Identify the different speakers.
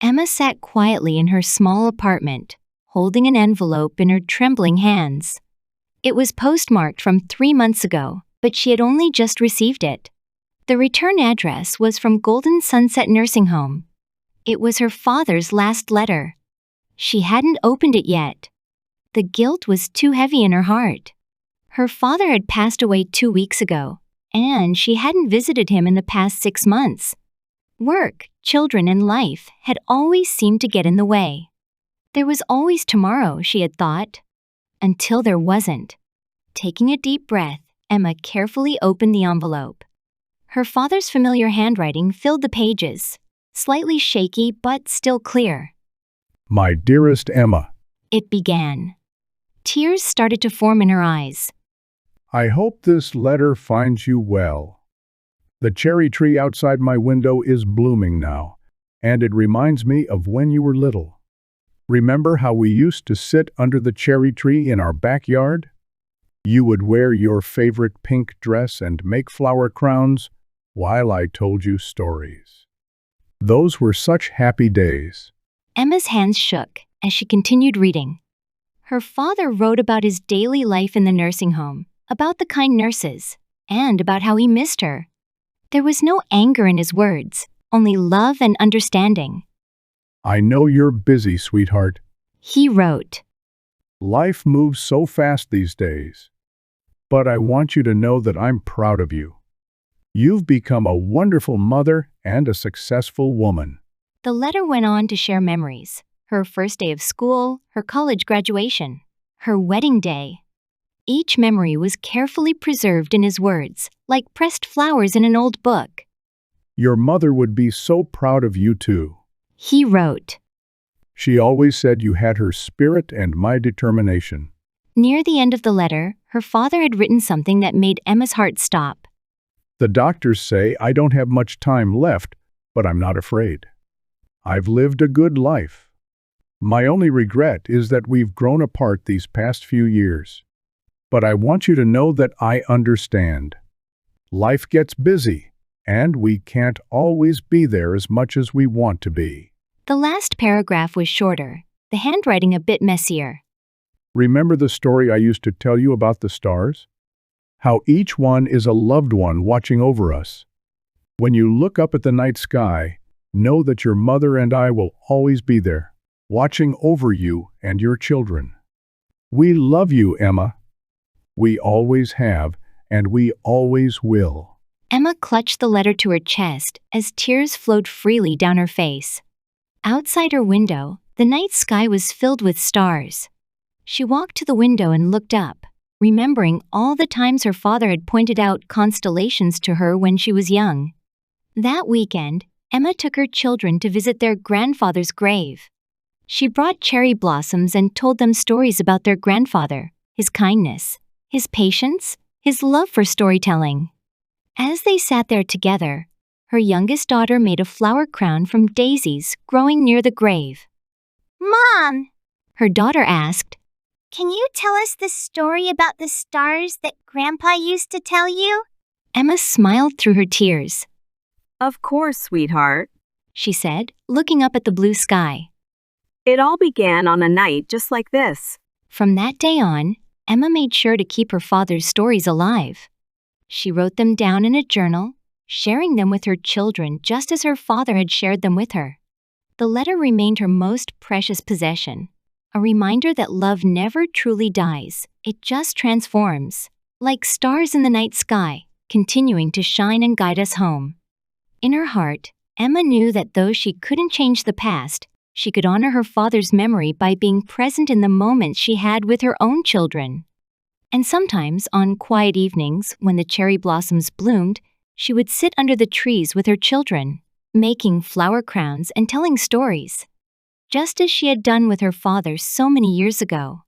Speaker 1: Emma sat quietly in her small apartment, holding an envelope in her trembling hands. It was postmarked from 3 months ago, but she had only just received it. The return address was from Golden Sunset Nursing Home. It was her father's last letter. She hadn't opened it yet. The guilt was too heavy in her heart. Her father had passed away 2 weeks ago, and she hadn't visited him in the past 6 months. Work, children, and life had always seemed to get in the way. There was always tomorrow, she had thought. Until there wasn't. Taking a deep breath, Emma carefully opened the envelope. Her father's familiar handwriting filled the pages, slightly shaky but still clear.
Speaker 2: My dearest Emma,
Speaker 1: It began. Tears started to form in her eyes.
Speaker 2: I hope this letter finds you well. The cherry tree outside my window is blooming now, and it reminds me of when you were little. Remember how we used to sit under the cherry tree in our backyard? You would wear your favorite pink dress and make flower crowns while I told you stories. Those were such happy days.
Speaker 1: Emma's hands shook as she continued reading. Her father wrote about his daily life in the nursing home, about the kind nurses, and about how he missed her. There was no anger in his words, only love and understanding.
Speaker 2: I know you're busy, sweetheart.
Speaker 1: He wrote,
Speaker 2: Life moves so fast these days. But I want you to know that I'm proud of you. You've become a wonderful mother and a successful woman.
Speaker 1: The letter went on to share memories. Her first day of school, her college graduation, her wedding day. Each memory was carefully preserved in his words, like pressed flowers in an old book.
Speaker 2: Your mother would be so proud of you too.
Speaker 1: He wrote.
Speaker 2: She always said you had her spirit and my determination.
Speaker 1: Near the end of the letter, her father had written something that made Emma's heart stop.
Speaker 2: The doctors say I don't have much time left, but I'm not afraid. I've lived a good life. My only regret is that we've grown apart these past few years. But I want you to know that I understand. Life gets busy, and we can't always be there as much as we want to be.
Speaker 1: The last paragraph was shorter, the handwriting a bit messier.
Speaker 2: Remember the story I used to tell you about the stars? How each one is a loved one watching over us. When you look up at the night sky, know that your mother and I will always be there, watching over you and your children. We love you, Emma. We always have, and we always will.
Speaker 1: Emma clutched the letter to her chest as tears flowed freely down her face. Outside her window, the night sky was filled with stars. She walked to the window and looked up, remembering all the times her father had pointed out constellations to her when she was young. That weekend, Emma took her children to visit their grandfather's grave. She brought cherry blossoms and told them stories about their grandfather, his kindness, his patience, his love for storytelling. As they sat there together, her youngest daughter made a flower crown from daisies growing near the grave.
Speaker 3: Mom,
Speaker 1: Her daughter asked,
Speaker 3: can you tell us the story about the stars that Grandpa used to tell you?
Speaker 1: Emma smiled through her tears.
Speaker 4: Of course, sweetheart.
Speaker 1: She said, looking up at the blue sky.
Speaker 4: It all began on a night just like this.
Speaker 1: From that day on, Emma made sure to keep her father's stories alive. She wrote them down in a journal, sharing them with her children just as her father had shared them with her. The letter remained her most precious possession, a reminder that love never truly dies, it just transforms, like stars in the night sky, continuing to shine and guide us home. In her heart, Emma knew that though she couldn't change the past, she could honor her father's memory by being present in the moments she had with her own children. And sometimes, on quiet evenings when the cherry blossoms bloomed, she would sit under the trees with her children, making flower crowns and telling stories, just as she had done with her father so many years ago.